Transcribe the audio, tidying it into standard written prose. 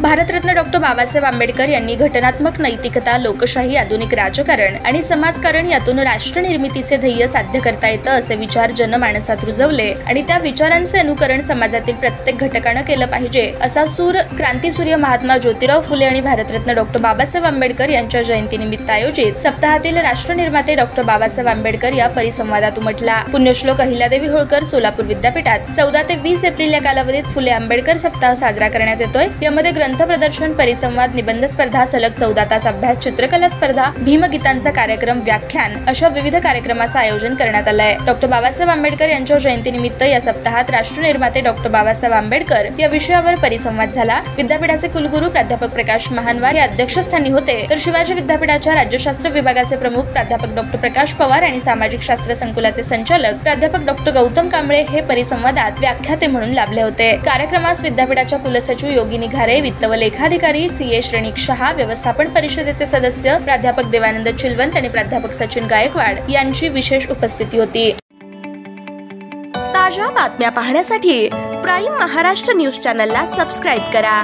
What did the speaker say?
Bharat Ratna doctor Babasaheb Ambedkar यांनी घटनात्मक नैतिकता, लोकशाही, आधुनिक राजकारण आणि समाजकारण यातून राष्ट्र निर्मितीचे ध्येय साध्य करता येतं असे विचार जनमानसात रुजवले आणि त्या विचारांचे अनुकरण समाजातील प्रत्येक घटकानं केलं पाहिजे असा सूर क्रांतीसूर्य महात्मा ज्योतिराव फुले आणि भारतरत्न डॉक्टर बाबासाहेब आंबेडकर यांच्या जयंतीनिमित्त आयोजित सप्ताहातील राष्ट्रनिर्माते डॉक्टर बाबासाहेब आंबेडकर या परिसंवादात उमटला। पुण्यश्लोक अहिल्यादेवी होळकर सोलापूर विद्यापीठात 14 ते 20 एप्रिल या कालावधीत फुले आंबेडकर सप्ताह साजरा करण्यात येतोय। यामध्ये ग्रंथ प्रदर्शन, परिसंवाद, निबंध स्पर्धा, सलग 14 तास अभ्यास, चित्रकला स्पर्धा, भीमगीतांचा कार्यक्रम, व्याख्यान अशा विविध कार्यक्रमाचं आयोजन करण्यात आलंय। डॉक्टर बाबासाहेब आंबेडकर यांच्या जयंतीनिमित्त या सप्ताहात राष्ट्रनिर्माते डॉक्टर बाबासाहेब आंबेडकर या विषयावर परिसंवाद झाला। विद्यापीठाचे कुलगुरू प्राध्यापक प्रकाश महानवार या अध्यक्षस्थानी होते, तर शिवाजी विद्यापीठाच्या राज्यशास्त्र विभागाचे प्रमुख प्राध्यापक डॉक्टर प्रकाश पवार आणि सामाजिक शास्त्र संकुलाचे संचालक प्राध्यापक डॉक्टर गौतम कांबळे हे परिसंवादात व्याख्याते म्हणून लाभले होते। कार्यक्रमास विद्यापीठाच्या कुलसचिव योगिनी घारे, वित्त व लेखाधिकारी CA श्रेणिक शहा, व्यवस्थापन परिषदेचे सदस्य प्राध्यापक देवानंद चिलवंत आणि प्राध्यापक सचिन गायकवाड यांची विशेष उपस्थिती होती। ताज्या बातम्या पाहण्यासाठी प्राईम महाराष्ट्र न्यूज चॅनलला सबस्क्राईब करा।